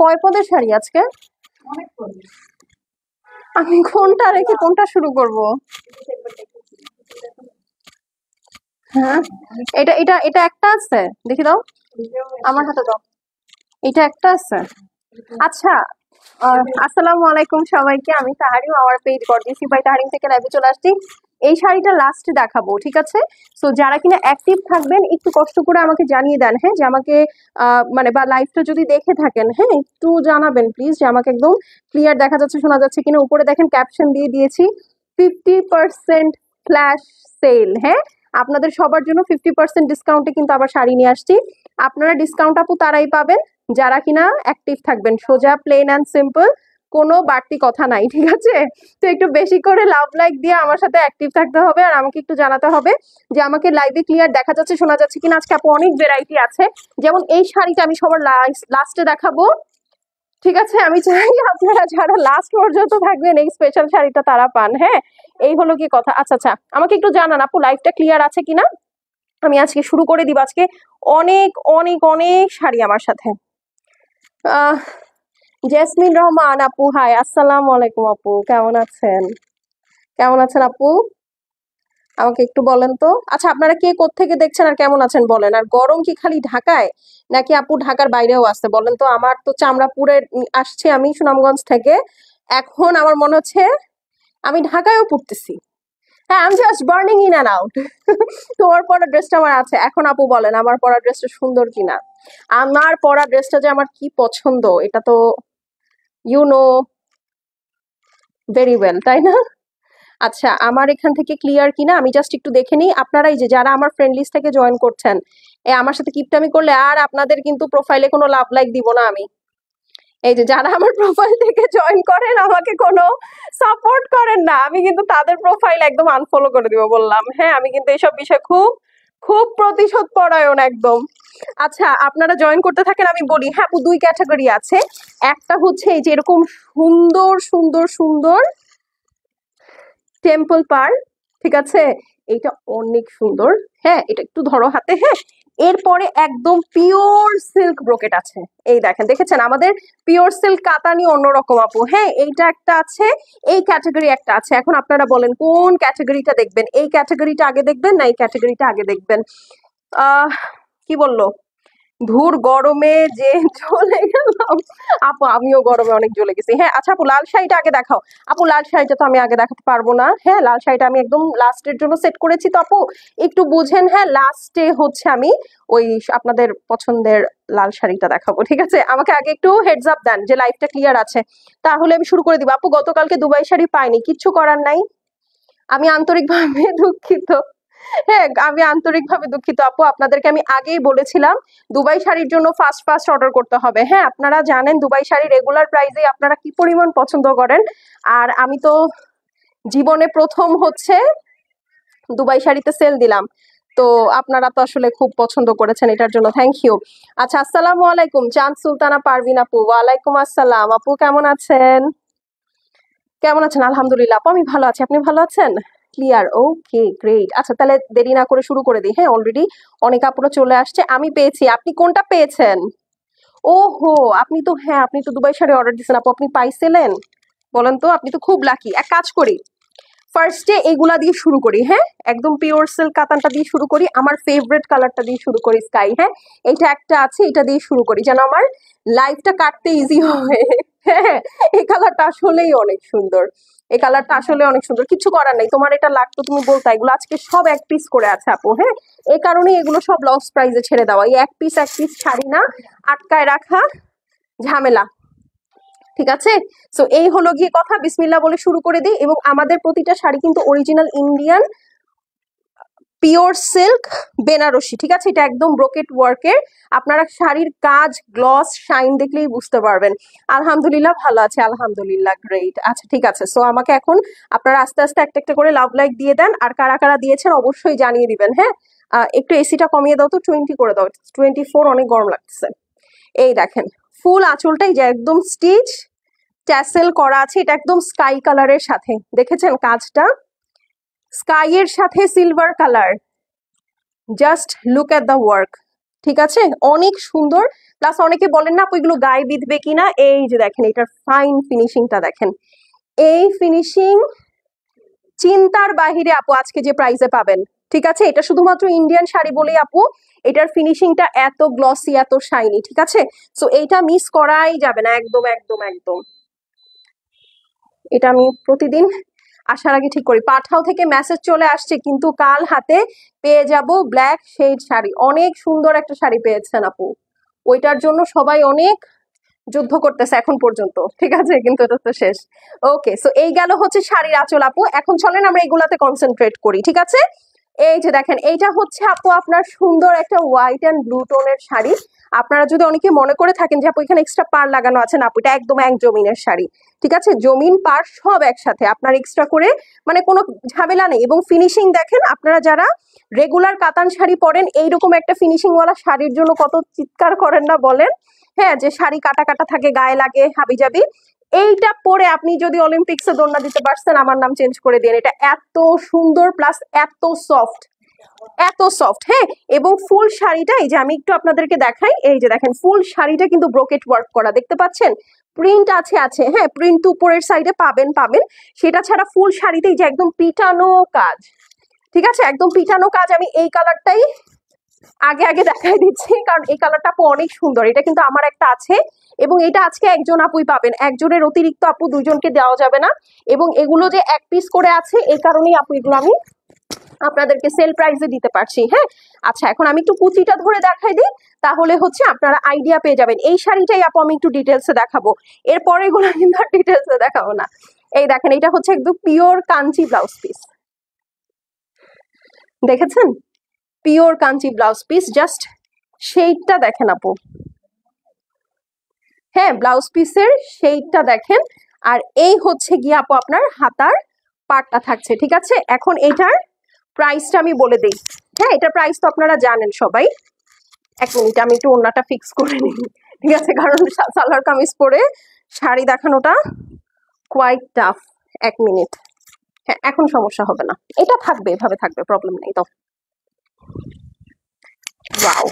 কয় পদের শাড়ি আজকে? আমি কোনটা রেখে কোনটা শুরু করব? হ্যাঁ, এটা এটা এটা একটা আছে, দেখি দাও, আমার হাতে দাও। এটা একটা আছে। আচ্ছা, আসসালামু আলাইকুম সবাইকে। আমি তাহারিম, আমার পেজ গর্জিয়াস বাই তাহারিম থেকে লাইভে চলে আসছি। এই শাড়িটা লাস্টে দেখাবো, ঠিক আছে? সো যারা কিনা অ্যাক্টিভ থাকবেন একটু কষ্ট করে আমাকে জানিয়ে দেন, হ্যাঁ, যে আমাকে মানে বা লাইভটা যদি দেখে থাকেন, হ্যাঁ, একটু জানাবেন প্লিজ যে আমাকে একদম ক্লিয়ার দেখা যাচ্ছে, শোনা যাচ্ছে কিনা। উপরে দেখেন ক্যাপশন দিয়ে দিয়েছি 50% ফ্ল্যাশ সেল। হ্যাঁ, আপনাদের সবার জন্য 50% ডিসকাউন্টে কিন্তু আবার শাড়ি নিয়ে আসছি। আপনারা ডিসকাউন্ট আপু তারাই পাবেন যারা কিনা অ্যাক্টিভ থাকবেন। সোজা, প্লেন অ্যান্ড সিম্পল, কোনো বাড়তি কথা নাই, ঠিক আছে? তো একটু বেশি করে লাভ লাইক দিয়ে আমার সাথে অ্যাক্টিভ থাকতে হবে, আর আমাকে একটু জানাতে হবে যে আমাকে লাইভে ক্লিয়ার দেখা যাচ্ছে, শোনা যাচ্ছে কিনা। আজকে আপু অনেক ভ্যারাইটি আছে, যেমন এই শাড়িটা আমি সবার লাস্টে দেখাবো, ঠিক আছে? আমি চাই আপনারা যারা লাস্ট পর্যন্ত থাকবেন এই স্পেশাল শাড়িটা তারা পান। হ্যাঁ, এই হলো কি কথা। আচ্ছা আচ্ছা, আমাকে একটু জানান আপু লাইভটা ক্লিয়ার আছে কিনা। আমি আজকে শুরু করে দিব। আজকে অনেক অনেক অনেক শাড়ি আমার সাথে। আহ জেসমিন রহমান আপু, হাই, আসসালামু আলাইকুম আপু, কেমন আছেন? কেমন আছেন আপু? আমাকে একটু বলেন তো। আচ্ছা, আপনারা কে কোত্থেকে দেখছেন আর কেমন আছেন বলেন। আর গরম কি খালি ঢাকায় নাকি আপু ঢাকার বাইরেও আসছে বলেন তো। আমার তো চামড়াপুরে আসছে, আমি সুনামগঞ্জ থেকে। এখন আমার মনে হচ্ছে আমি ঢাকায়ও পড়তেছি। হ্যাঁ, আমি just burning in and out. তোমার পরা ড্রেসটা আমার আছে। এখন আপু বলেন আমার পরা ড্রেসটা সুন্দর কিনা। আমার পরা ড্রেসটা যে আমার কি পছন্দ এটা তো ইউ নো ভেরি ওয়েল, তাই না? আচ্ছা, আমার এখান থেকে ক্লিয়ার কিনা আমি জাস্ট একটু দেখে নিই। আপনারা এই যে যারা আমার ফ্রেন্ড লিস্ট থেকে জয়েন করছেন, আমার সাথে কিপটামি করলে আর আপনাদের কিন্তু প্রোফাইলে কোনো লাভ লাইক দিব না আমি। এই যে যারা আমার প্রোফাইল থেকে জয়েন করেন, আমাকে কোনো সাপোর্ট করেন না, আমি কিন্তু তাদের প্রোফাইল একদম আনফলো করে দিব বললাম। হ্যাঁ, আমি কিন্তু এইসব বিষয়ে খুব খুব প্রতিশোধ পরায়ণ একদম। আচ্ছা, আপনারা জয়েন করতে থাকেন, আমি বলি। হ্যাঁ আপু, দুই ক্যাটাগরি আছে। একটা হচ্ছে এই যে এরকম সুন্দর সুন্দর সুন্দর টেম্পল পার, ঠিক আছে? এটা অনেক সুন্দর। হ্যাঁ, এটা একটু ধরো হাতে। হ্যাঁ, এরপরে একদম পিওর সিল্ক ব্রোকেট আছে। এই দেখেন, দেখেছেন আমাদের পিওর সিল্ক কাতানি অন্যরকম আপু। হ্যাঁ, এইটা একটা আছে, এই ক্যাটাগরি একটা আছে। এখন আপনারা বলেন কোন ক্যাটাগরিটা দেখবেন, এই ক্যাটাগরিটা আগে দেখবেন না এই ক্যাটাগরিটা আগে দেখবেন? আহ কি বললো, ধুর গরমে যে জ্বলে গেলাম। আপু আমিও গরমে অনেক জ্বলে গেছি। হ্যাঁ, আচ্ছা আপু লাল শাড়িটা আগে দেখাও। আপু লাল শাড়িটা তো আমি আগে দেখাতে পারবো না। হ্যাঁ, লাল শাড়িটা আমি একদম লাস্টের জন্য সেট করেছি, তো আপু একটু বুঝেন। হ্যাঁ, লাস্টে হচ্ছে আমি ওই আপনাদের পছন্দের লাল শাড়িটা দেখাবো, ঠিক আছে? আমাকে আগে একটু হেডস আপ দেন যে লাইফটা ক্লিয়ার আছে, তাহলে আমি শুরু করে দিব। আপু গতকালকে দুবাই শাড়ি পাইনি, কিচ্ছু করার নাই, আমি আন্তরিকভাবে দুঃখিত। হ্যাঁ, আমি আন্তরিকভাবে দুঃখিত আপু। আপনাদেরকে আমি আগেই বলেছিলাম দুবাই শাড়ির জন্য ফার্স্ট ফার্স্ট অর্ডার করতে হবে। হ্যাঁ, আপনারা জানেন দুবাই শাড়ি রেগুলার প্রাইসে আপনারা কি পরিমাণ পছন্দ করেন। আর আমি তো জীবনে প্রথম হচ্ছে দুবাই শাড়িতে সেল দিলাম, তো আপনারা তো আসলে খুব পছন্দ করেছেন, এটার জন্য থ্যাংক ইউ। আচ্ছা, আসসালামু আলাইকুম চাঁদ সুলতানা পারভিন আপু, ওয়ালাইকুম আসসালাম আপু, কেমন আছেন? কেমন আছেন? আলহামদুলিল্লাহ আপু, আমি ভালো আছি, আপনি ভালো আছেন? Clear, okay great. আচ্ছা, তাহলে দেরি না করে শুরু করে দিই। হ্যাঁ, অলরেডি অনেক আপুরা চলে আসছে। আমি পেয়েছি, আপনি কোনটা পেয়েছেন? ওহো, আপনি তো, হ্যাঁ আপনি তো দুবাই শাড়ি অর্ডার দিয়েছেন আপু, আপনি পাইছিলেন? বলেন তো, আপনি তো খুব লাকি। এক কাজ করি, ফার্স্টে এগুলা দিয়ে শুরু করি। হ্যাঁ, একদম পিওর সিল্ক কাতানটা দিয়ে শুরু করি, আমার ফেভারিট কালারটা দিয়ে শুরু করি, স্কাই। হ্যাঁ, এটা একটা আছে, এটা দিয়ে শুরু করি যেন আমার লাইফটা কাটতে ইজি হয়। হ্যাঁ, এই কালারটা আসলেই অনেক সুন্দর, এই কালারটা আসলে অনেক সুন্দর। কিছু করার নাই, তোমার এটা লাগতো তুমি বলতা। এগুলো আজকে সব এক পিস করে আছে আপু। হ্যাঁ, এই কারণে এগুলো সব লস প্রাইসে ছেড়ে দেওয়া। এই এক পিস শাড়ি না, আটকায় রাখা ঝামেলা, ঠিক আছে? সো এই হলো গিয়ে কথা, বিসমিল্লাহ বলে শুরু করে দিই। এবং আমাদের প্রতিটা শাড়ি কিন্তু original Indian pure silk Banarasi, ঠিক আছে? এটা একদম ব্রোকেট ওয়ার্কের। আপনারা শাড়ির কাজ, গ্লস, শাইন দেখলেই বুঝতে পারবেন। আলহামদুলিল্লাহ ভালো আছে, আলহামদুলিল্লাহ গ্রেট। আচ্ছা ঠিক আছে, সো আমাকে এখন আপনারা আস্তে আস্তে একটা একটা করে লাভ লাইক দিয়ে দেন, আর কারা কারা দিয়েছেন অবশ্যই জানিয়ে দিবেন। হ্যাঁ, একটু এসিটা কমিয়ে দাও তো, 20 করে দাও, 24 অনেক গরম লাগতেছে। এই দেখেন ফুল আঁচলটাই যে একদম স্টিচ ট্যাসেল করা আছে, এটা একদম স্কাই কালারের সাথে, দেখেছেন কাজটা? স্কাই এর সাথে silver colour, just look at the work, ঠিক আছে, অনেক সুন্দর। প্লাস অনেকে বলেন না আপু এগুলো গায়ে বিঁধবে কিনা, এই যে দেখেন এটার ফাইন ফিনিশিংটা দেখেন, এই ফিনিশিং চিন্তার বাহিরে আপু আজকে যে প্রাইসে পাবেন। ঠিক আছে, এটা শুধুমাত্র ইন্ডিয়ান শাড়ি বলেই আপু এটার ফিনিশিংটা এত গ্লসি এত শাইনি। ঠিক আছে, সো এইটা মিস করাই যাবে না, একদম একদম একদম। এটা আমি প্রতিদিন আসার আগে ঠিক করি। পাঠাও থেকে মেসেজ চলে আসছে, কিন্তু কাল হাতে পেয়ে যাব ব্ল্যাক শেড শাড়ি। অনেক সুন্দর একটা শাড়ি পেয়েছেন আপু, ওইটার জন্য সবাই অনেক যুদ্ধ করতেছে এখন পর্যন্ত। ঠিক আছে, কিন্তু এটা তো শেষ। ওকে, সো এই গেল হচ্ছে শাড়ির আঁচল আপু। এখন চলেন আমরা এগুলাতে কনসেন্ট্রেট করি। ঠিক আছে, এই যে দেখেন এইটা হচ্ছে আপু আপনার সুন্দর একটা হোয়াইট অ্যান্ড ব্লু টোনের শাড়ি। আপনারা যদি অনেকে মনে করে থাকেন যে আপু এখানে এক্সট্রা পার লাগানো আছে, না আপু এটা একদম এক জমিনের শাড়ি। ঠিক আছে, জমিন পার সব একসাথে, আপনার এক্সট্রা করে মানে কোনো ঝামেলা নেই। এবং ফিনিশিং দেখেন, আপনারা যারা রেগুলার কাতান শাড়ি পরেন এইরকম একটা ফিনিশিং ওয়ালা শাড়ির জন্য কত চিৎকার করেন না বলেন। হ্যাঁ, যে শাড়ি কাটা কাটা থাকে, গায়ে লাগে হাবিজাবি, এইটা পরে আপনি যদি অলিম্পিক্সে দৌড় দিতে পারছেন আমার নাম চেঞ্জ করে দিন। এটা এত সুন্দর প্লাস এত সফট, এত সফট। হ্যাঁ, এবং ফুল শাড়িটা এই যে আমি একটু আপনাদেরকে দেখাই, এই যে দেখেন ফুল শাড়িটা কিন্তু ব্রোকেট ওয়ার্ক করা, দেখতে পাচ্ছেন প্রিন্ট আছে আছে। হ্যাঁ, প্রিন্ট উপরের সাইডে পাবেন পাবেন, সেটা ছাড়া ফুল শাড়িতে এই যে একদম পিটানো কাজ। ঠিক আছে, একদম পিটানো কাজ। আমি এই কালারটাই আগে আগে দেখাই দিচ্ছি, কারণ এই কালারটা আপু অনেক সুন্দর। এটা কিন্তু আমার একটা আছে, এবং এটা আজকে একজন আপুই পাবেন, একজনের অতিরিক্ত আপু দুজনকে দেওয়া যাবে না। এবং এগুলো যে এক পিস করে আছে এই কারণেই আপু এগুলো আমি আপনাদেরকে সেল প্রাইসে দিতে পারছি। হ্যাঁ, আচ্ছা এখন আমি একটু কুচিটা ধরে দেখাই দিই, তাহলে হচ্ছে আপনারা আইডিয়া পেয়ে যাবেন। এই শাড়িটাই আপু আমি একটু ডিটেলসে দেখাবো, এরপরে এগুলো কিন্তু আর ডিটেলসে দেখাবো না। এই দেখেন এটা হচ্ছে একদম পিওর কাঞ্চি ব্লাউজ পিস, দেখেছেন pure Kanchi blouse piece, just শেডটা দেখেন আপু। হ্যাঁ, ব্লাউজ পিসের শেডটা দেখেন। আর এই হচ্ছে গিয়ে আপু আপনার হাতার পাটটা থাকছে। ঠিক আছে, এখন এটার প্রাইসটা আমি বলে দিই। হ্যাঁ, এটার প্রাইস তো আপনারা জানেন সবাই। এক মিনিট আমি একটু ওড়নাটা ফিক্স করে নিই। ঠিক আছে, কারণ সালোয়ার কামিজ পরে শাড়ি দেখানোটা কোয়াইট টাফ। এক মিনিট, হ্যাঁ এখন সমস্যা হবে না, এটা থাকবে এভাবে থাকবে, প্রবলেম নেই তো। ওয়াও,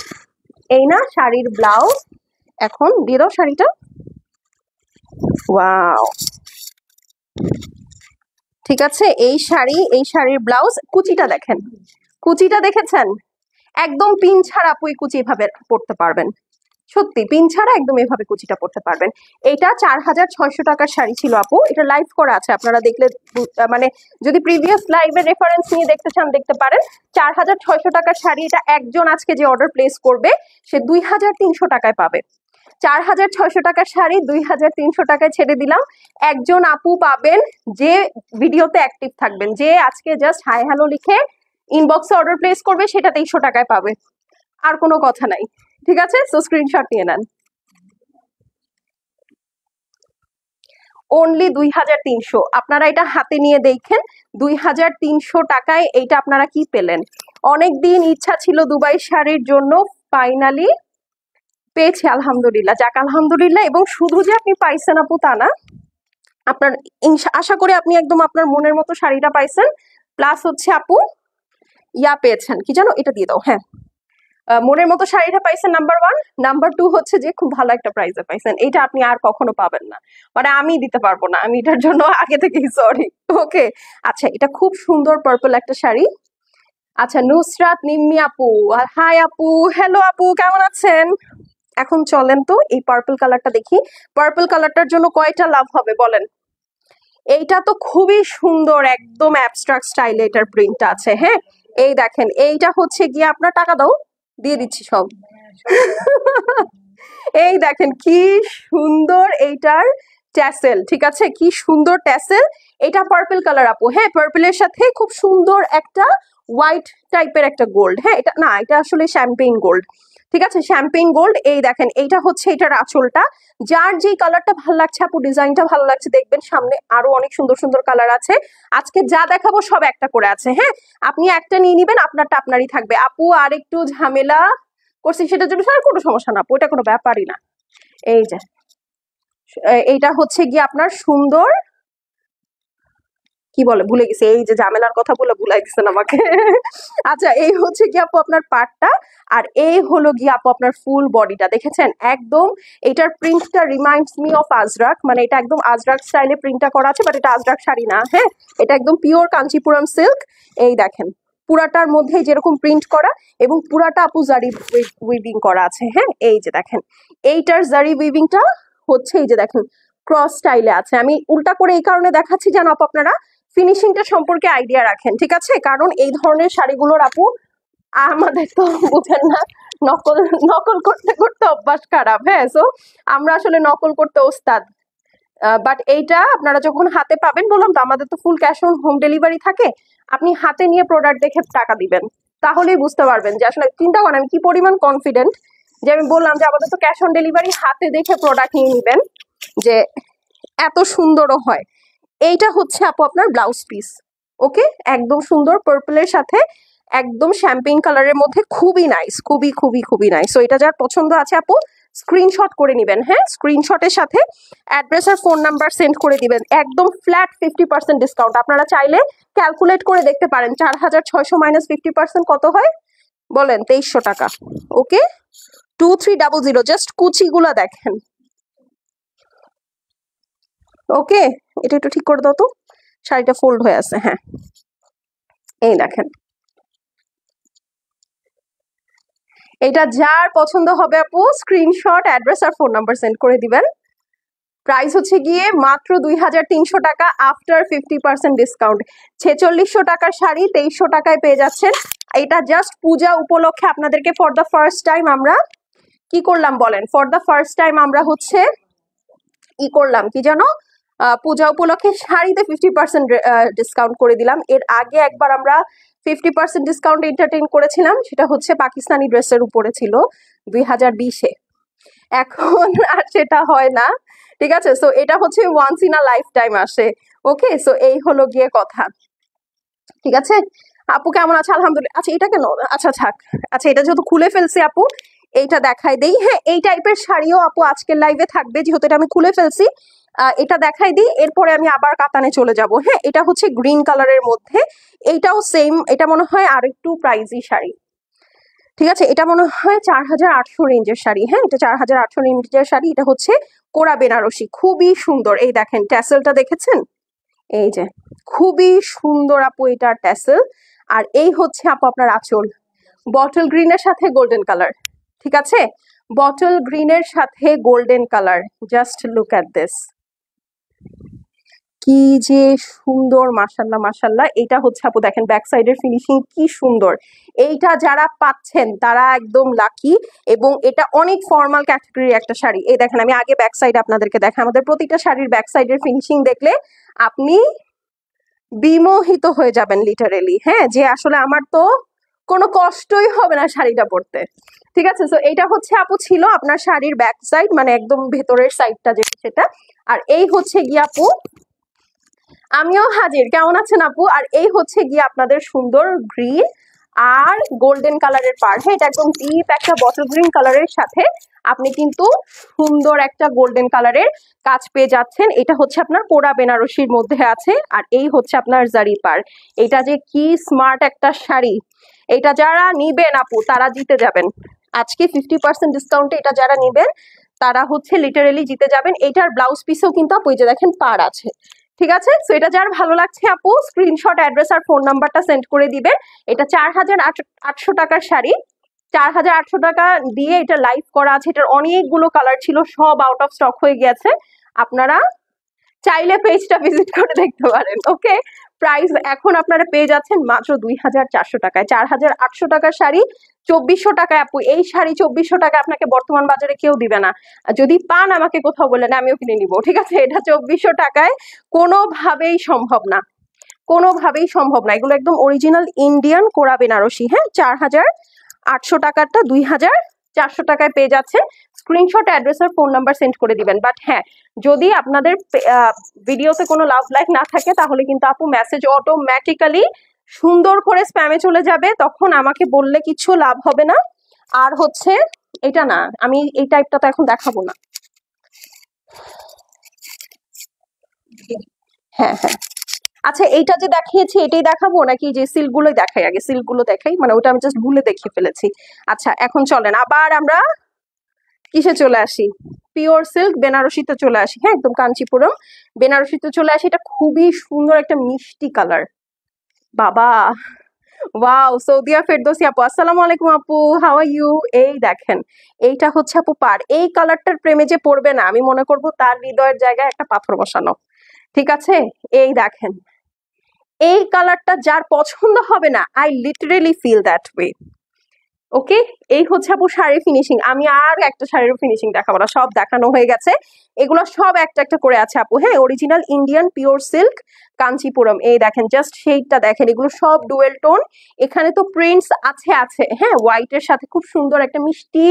এই না শাড়ির ব্লাউজ, এখন দিয়ে দাও শাড়িটা। ওয়াও, ঠিক আছে, এই শাড়ি, এই শাড়ির ব্লাউজ, কুচিটা দেখেন, কুচিটা দেখেছেন একদম পিন ছাড়া আপু এই কুচি এভাবে পড়তে পারবেন, সত্যি পিন ছাড়া একদম এভাবে কুচিটা পড়তে পারবেন। এটা 4600 টাকার শাড়ি ছিল আপু, এটা লাইভ করা আছে, আপনারা দেখলে মানে যদি প্রিভিয়াস লাইভের রেফারেন্স নিয়ে দেখতে চান দেখতে পারেন। 4600 টাকার শাড়ি, এটা একজন আজকে যে অর্ডার প্লেস করবে সে 2300 টাকায় পাবে। 4600 টাকার শাড়ি 2300 টাকায় ছেড়ে দিলাম। একজন আপু পাবেন যে ভিডিওতে অ্যাক্টিভ থাকবেন, যে আজকে জাস্ট হাই হ্যালো লিখে ইনবক্সে অর্ডার প্লেস করবে, সেটা 2300 টাকায় পাবে, আর কোনো কথা নাই। ঠিক আছে, সো স্ক্রিনশট নিয়ে নেন। অনলি 2300, আপনারা এটা হাতে নিয়ে দেখেন 2300 টাকায় এইটা আপনারা কি পেলেন। অনেকদিন ইচ্ছা ছিল দুবাই শাড়ির জন্য, ফাইনালি পেয়েছি আলহামদুলিল্লাহ, যাক আলহামদুলিল্লাহ। এবং শুধু যে আপনি পাইছেন আপু তা না, আপনার আশা করি আপনি একদম আপনার মনের মতো শাড়িটা পাইছেন, প্লাস হচ্ছে আপু ইয়া পেয়েছেন, কি জানো এটা দিয়ে দাও। হ্যাঁ, মনের মতো শাড়িটা পাইছেন নাম্বার 1, নাম্বার 2 হচ্ছে যে খুব ভালো একটা প্রাইসে পাইছেন, এটা আপনি আর কখনো পাবেন না, মানে আমি দিতে পারবো না, আমি এটার জন্য আগে থেকেই সরি। ওকে, আচ্ছা এটা খুব সুন্দর পার্পল একটা শাড়ি। আচ্ছা নুসরাত নিম্মি আপু, হাই আপু, হ্যালো আপু, কেমন আছেন? এখন চলেন তো এই পার্পল কালারটা দেখি, পার্পল কালারটার জন্য কয়টা লাভ হবে বলেন। এইটা তো খুবই সুন্দর, একদম অ্যাবস্ট্রাক্ট স্টাইলে এটার প্রিন্টটা আছে। হ্যাঁ, এই দেখেন এইটা হচ্ছে গিয়ে আপনার, টাকা দাও দিয়ে দিচ্ছি সব। এই দেখেন কি সুন্দর এইটার ট্যাসেল, ঠিক আছে কি সুন্দর ট্যাসেল। এটা পার্পল কালার আপু, হ্যাঁ পার্পলের সাথে খুব সুন্দর একটা হোয়াইট টাইপের একটা গোল্ড। হ্যাঁ, এটা না, এটা আসলে শ্যাম্পেইন গোল্ড। ঠিক আছে, শ্যাম্পেইন গোল্ড। এই দেখেন এইটা হচ্ছে এটার আঁচলটা, যার যে কালারটা ভালো লাগছে আপু, ডিজাইনটা ভালো লাগছে, দেখবেন সামনে আরো অনেক সুন্দর সুন্দর কালার আছে। আজকে যা দেখাবো সব একটা করে আছে। হ্যাঁ, আপনি একটা নিয়ে নিবেন, আপনারটা আপনারই থাকবে। আপু আর একটু ঝামেলা করছি সেটার জন্য আর কোনো সমস্যা না আপু, এটা কোনো ব্যাপারই না। এই যে এইটা হচ্ছে গিয়ে আপনার সুন্দর কি বলে ভুলে গেছি, এই যে ঝামেলার কথা বলে ভুলাই দিচ্ছেন আমাকে। আচ্ছা, এই হচ্ছে কি আপু আপনার পার্টটা, আর এই হলো গিয়ে আপু আপনার ফুল বডিটা। দেখেছেন একদম এটার প্রিন্টটা রিমাইন্ডস মি অফ আজরাক, মানে এটা একদম আজরাক স্টাইলে প্রিন্টটা করা আছে, বাট এটা আজরাক শাড়ি না। হ্যাঁ, এটা একদম পিওর কাঞ্চিপুরম সিল্ক। এই দেখেন পুরাটার মধ্যে যেরকম প্রিন্ট করা এবং পুরাটা আপু জারি উইভিং করা আছে। হ্যাঁ, এই যে দেখেন এইটার জারি উইভিংটা হচ্ছে এই যে দেখেন ক্রস স্টাইলে আছে। আমি উল্টা করে এই কারণে দেখাচ্ছি যেন আপু আপনারা ফিনিশিংটা সম্পর্কে আইডিয়া রাখেন, ঠিক আছে? কারণ এই ধরনের শাড়িগুলোর আপু আমাদের তো বুঝেন না, নকল নকল করতে করতে অভ্যাস খারাপ। হ্যাঁ, সো আমরা আসলে নকল করতে ওস্তাদ। বাট এইটা আপনারা যখন হাতে পাবেন, বললাম তো আমাদের তো full cash on home delivery থাকে, আপনি হাতে নিয়ে প্রোডাক্ট দেখে টাকা দিবেন, তাহলেই বুঝতে পারবেন যে আসলে চিন্তা করেন আমি কি পরিমাণ কনফিডেন্ট। যে আমি বললাম যে আমাদের তো ক্যাশ অন ডেলিভারি, হাতে দেখে প্রোডাক্ট নিয়ে নিবেন, যে এত সুন্দরও হয়। এইটা হচ্ছে আপু আপনার ব্লাউজ পিস। ওকে, একদম সুন্দর পার্পলের সাথে একদম শ্যাম্পেইন কালারের মধ্যে, খুবই নাইস, খুবই খুবই খুবই নাইস। তো এটা যার পছন্দ আছে আপু স্ক্রিনশট করে নিবেন। হ্যাঁ, স্ক্রিনশটের সাথে অ্যাড্রেস আর ফোন নাম্বার সেন্ড করে দিবেন। একদম ফ্ল্যাট 50% ডিসকাউন্ট। আপনারা চাইলে ক্যালকুলেট করে দেখতে পারেন 4600 মাইনাস 50% কত হয় বলেন? 2300 টাকা। ওকে, 2300। জাস্ট কুচিগুলা দেখেন। ওকে, এটা একটু ঠিক করে দাও তো, শাড়িটা ফোল্ড হয়ে আছে। হ্যাঁ, এই দেখেন এটা যার পছন্দ হবে আপু স্ক্রিনশট অ্যাড্রেস আর ফোন নাম্বার সেন্ড করে দিবেন। প্রাইস হচ্ছে গিয়ে মাত্র 2300 টাকা আফটার 50% ডিসকাউন্ট। 4600 টাকার শাড়ি 2300 টাকায় পেয়ে যাচ্ছেন। এটা জাস্ট পূজা উপলক্ষে আপনাদেরকে ফর দ্য ফার্স্ট টাইম আমরা কি করলাম বলেন? ফর দ্য ফার্স্ট টাইম আমরা হচ্ছে ই করলাম কি জানো, পূজা উপলক্ষে শাড়িতে 50% ডিসকাউন্ট করে দিলাম। এর আগে একবার আমরা 50% ডিসকাউন্ট এন্টারটেইন করেছিলাম, সেটা হচ্ছে পাকিস্তানি ড্রেসের উপরে ছিল 2020-এ। এখন আর সেটা হয় না, ঠিক আছে? সো এটা হচ্ছে once in a lifetime আসে। ওকে, সো এই হলো গিয়ে কথা, ঠিক আছে? আপু কেমন আছে? আলহামদুলিল্লাহ। আচ্ছা এটা কেন, আচ্ছা থাক। আচ্ছা এটা যেহেতু খুলে ফেলছি আপু, এইটা দেখাই দেই। হ্যাঁ, এই টাইপের শাড়িও আপু আজকের লাইভে থাকবে, যেহেতু এটা আমি খুলে ফেলছি। এটা দেখাই দিই, এরপরে আমি আবার কাতানে চলে যাব। হ্যাঁ, এটা হচ্ছে গ্রিন কালারের মধ্যে, এইটাও সেম। এটা মনে হয় আর একটু প্রাইজি শাড়ি, ঠিক আছে? এটা মনে হয় 4800 রেঞ্জের শাড়ি। হ্যাঁ, এটা 4800 রেঞ্জের শাড়ি। এটা হচ্ছে কোরা বেনারসি, খুবই সুন্দর। এই দেখেন ট্যাসেলটা দেখেছেন, এই যে খুবই সুন্দর আপু এটা ট্যাসেল। আর এই হচ্ছে আপু আপনার আঁচল, বটল গ্রিনের সাথে গোল্ডেন কালার, ঠিক আছে? বটল গ্রিনের সাথে golden colour, just look at this, কি যে সুন্দর, মাশাল্লাহ মাশাল্লাহ। এটা হচ্ছে আপু দেখেন ব্যাক সাইডের ফিনিশিং কি সুন্দর। এইটা যারা পাচ্ছেন তারা একদম লাকি, এবং এটা অনেক ফর্মাল ক্যাটাগরির একটা শাড়ি। এই দেখেন আমি আগে ব্যাক সাইড আপনাদেরকে দেখাই, আমাদের প্রতিটা শাড়ির ব্যাক সাইডের ফিনিশিং দেখলে আপনি বিমোহিত হয়ে যাবেন লিটারেলি। হ্যাঁ, যে আসলে আমার তো কোনো কষ্টই হবে না শাড়িটা পরতে, ঠিক আছে? সো এইটা হচ্ছে আপু ছিল আপনার শাড়ির ব্যাক সাইড, মানে একদম ভেতরের সাইডটা যেটা সেটা। আর এই হচ্ছে গিয়ে আপু, আমিও হাজির, কেমন আছেন আপু? আর এই হচ্ছে গিয়ে আপনাদের সুন্দর গ্রিন আর গোল্ডেন কালারের পাড়। হ্যাঁ, এটা একদম ডিপ একটা বটল গ্রিন কালারের সাথে আপনি কিন্তু সুন্দর একটা গোল্ডেন কালারের কাজ পেয়ে যাচ্ছেন। এটা হচ্ছে আপনার কোরা বেনারসির মধ্যে আছে, আর এই হচ্ছে আপনার জারি পাড়। এটা যে কি স্মার্ট একটা শাড়ি, এটা যারা নিবেন আপু তারা জিতে যাবেন। আজকে 50% ডিসকাউন্টে এটা যারা নিবেন তারা হচ্ছে লিটারেলি জিতে যাবেন। এটার ব্লাউজ পিসেও কিন্তু আপু এই যে দেখেন পাড় আছে, ঠিক আছে? সো এটা যার ভালো লাগছে আপু স্ক্রিনশট অ্যাড্রেস আর ফোন নাম্বারটা সেন্ড করে দিবে। এটা 4800 টাকার শাড়ি, 4800 টাকা দিয়ে এটা লাইভ করা আছে। এটার অনেকগুলো কালার ছিল, সব আউট অফ স্টক হয়ে গেছে। আপনারা চাইলে পেজটা ভিজিট করে দেখতে পারেন। ওকে, প্রাইস এখন আপনারা পেয়ে যাচ্ছেন মাত্র 2400 টাকায়। 4800 টাকার শাড়ি 2400 টাকায় আপু। এই শাড়ি 2400 টাকা আপনাকে বর্তমান বাজারে কেউ দিবে না। যদি পান আমাকে কোথাও বললেন, আমিও কিনে নিব, ঠিক আছে? এটা 2400 টাকায় কোনোভাবেই সম্ভব না, কোনোভাবেই সম্ভব না। এগুলো একদম অরিজিনাল ইন্ডিয়ান কোরা বেনারসি। হ্যাঁ, 4800 টাকারটা 2400 টাকায় পেয়ে যাচ্ছে। স্ক্রিনশট অ্যাড্রেস আর ফোন নাম্বার সেন্ড করে দিবেন। বাট হ্যাঁ, যদি আপনাদের ভিডিওতে কোনো লাভ লাইক না থাকে তাহলে কিন্তু আপু মেসেজ অটোমেটিক্যালি সুন্দর করে স্প্যামে চলে যাবে, তখন আমাকে বললে কিছু লাভ হবে না। আর হচ্ছে এটা না, আমি এই টাইপটা তো এখন দেখাবো না। হ্যাঁ হ্যাঁ, আচ্ছা এইটা যে দেখিয়েছি এটাই দেখাবো নাকি যে সিল্ক গুলোই দেখাই? আগে সিল্ক গুলো দেখাই, মানে ওটা আমি জাস্ট ভুলে দেখিয়ে ফেলেছি। আচ্ছা এখন চলেন আবার আমরা কিসে চলে আসি, পিওর সিল্ক বেনারসিতে চলে আসি। হ্যাঁ একদম কাঞ্চিপুরম বেনারসিতে চলে আসি। এটা খুবই সুন্দর একটা মিষ্টি কালার বাবা। ওয়াও, সৌদিয়া ফেরদৌসি আপু, আসসালামু আলাইকুম আপু, হাউ আর ইউ? এই দেখেন এইটা হচ্ছে আপু পার, এই কালারটার প্রেমে যে পড়বে না আমি মনে করব তার হৃদয়ের জায়গায় একটা পাথর বসানো। ঠিক আছে, এই দেখেন এই কালারটা যার পছন্দ হবে না, I literally feel that way. Okay, এই হচ্ছে আপু শাড়ির ফিনিশিং। আমি আর একটা শাড়ির ফিনিশিং দেখাবো না, সব দেখানো হয়ে গেছে। এগুলো সব একটা একটা করে আছে আপু। হ্যাঁ original Indian pure silk Kanchipuram. এই দেখেন জাস্ট সেইটা দেখেন, এগুলো সব ডুয়েল টোন। এখানে তো প্রিন্টস আছে আছে হ্যাঁ, হোয়াইটের সাথে খুব সুন্দর একটা মিষ্টি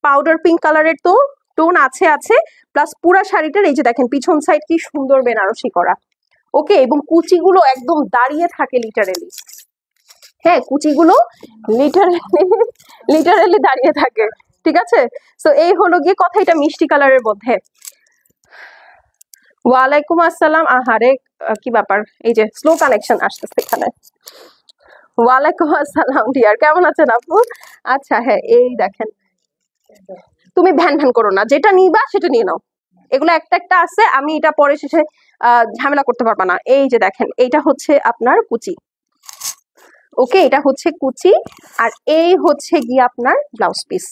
পাউডার পিঙ্ক কালারের তো টোন আছে আছে। প্লাস পুরা শাড়িটার এই যে দেখেন পিছন সাইড কি সুন্দর বেনারসি করা। ওকে, এবং কুচিগুলো একদম দাঁড়িয়ে থাকে লিটারেলি। হ্যাঁ কুচিগুলো লিটারেলি লিটারেলি দাঁড়িয়ে থাকে। ঠিক আছে, তো এই হলো গিয়ে কথা, এটা মিষ্টি কালারের মধ্যে। ওয়ালাইকুম আসসালাম। আহারে কি ব্যাপার, এই যে স্লো কানেকশন আসতেছে এখানে। ওয়ালাইকুম আসসালাম ডিয়ার, কেমন আছেন আপু? আচ্ছা হ্যাঁ এই দেখেন, তুমি ভ্যান ভ্যান করো না, যেটা নিবা সেটা নিয়ে নাও। এগুলো একটা একটা আছে, আমি এটা পরে শেষে ঝামেলা করতে পারবা না। এই যে দেখেন এইটা হচ্ছে আপনার কুচি। ওকে, এটা হচ্ছে কুচি, আর এই হচ্ছে গিয়ে আপনার ব্লাউজ পিস।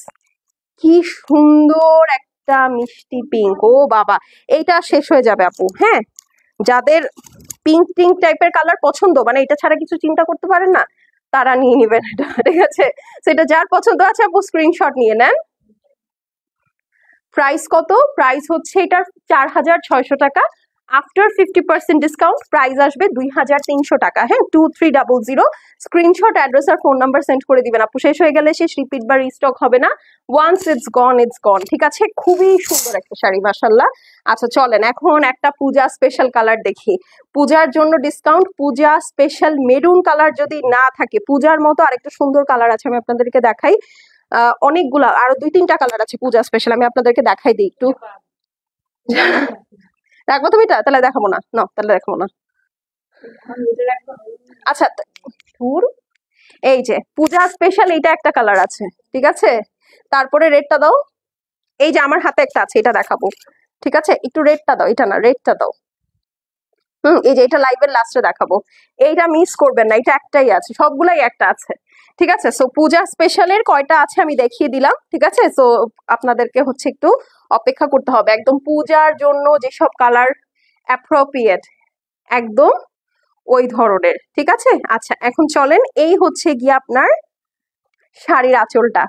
কি সুন্দর একটা মিষ্টি পিঙ্ক, ও বাবা এইটা শেষ হয়ে যাবে আপু। হ্যাঁ যাদের পিঙ্ক পিঙ্ক টাইপের কালার পছন্দ, মানে এটা ছাড়া কিছু চিন্তা করতে পারেন না, তারা নিয়ে নেবেন এটা। ঠিক আছে, সেটা যার পছন্দ আছে আপু স্ক্রিনশট নিয়ে নেন। প্রাইস কত? প্রাইস হচ্ছে এটার 4600 টাকা। আফটার 50% ডিসকাউন্ট প্রাইস আসবে 2300 টাকা। হ্যাঁ 2300। স্ক্রিনশট, অ্যাড্রেস আর ফোন নাম্বার সেন্ড করে দিবেন আপু। শেষ হয়ে গেলে শেষ, রিপিট বা রিস্টক হবে না। ওয়ান্স ইটস গন ইটস গন। ঠিক আছে, খুবই সুন্দর একটা শাড়ি মাশাআল্লাহ। আচ্ছা চলেন এখন একটা পূজা স্পেশাল কালার দেখি। পূজার জন্য ডিসকাউন্ট, পূজা স্পেশাল মেরুন কালার যদি না থাকে, পূজার মতো আরেকটা সুন্দর কালার আছে আমি আপনাদেরকে দেখাই। অনেকগুলা আরো 2-3টা কালার আছে পূজা স্পেশাল, আমি আপনাদেরকে দেখাই দিই একটু। রাখবো তুমি এটা, তাহলে দেখাবো না, না তাহলে দেখাবো না। আচ্ছা ধুর, এই যে পূজা স্পেশাল এইটা একটা কালার আছে। ঠিক আছে, তারপরে রেডটা দাও। এই যে আমার হাতে একটা আছে, এটা দেখাবো। ঠিক আছে, একটু রেডটা দাও, এটা না রেডটা দাও। এই যে এটা লাইভের লাস্টে দেখাবো। এইটা মিস করবেন না, এটা একটাই আছে, সবগুলাই একটা আছে। ঠিক আছে, সো পূজা স্পেশালের কয়টা আছে আমি দেখিয়ে দিলাম। ঠিক আছে, সো আপনাদেরকে হচ্ছে একটু অপেক্ষা করতে হবে। একদম পূজার জন্য যেসব কালার অ্যাপ্রোপ্রিয়েট, একদম ওই ধরনের। ঠিক আছে, আচ্ছা এখন চলেন, এই হচ্ছে গিয়ে আপনার শাড়ির আঁচলটা।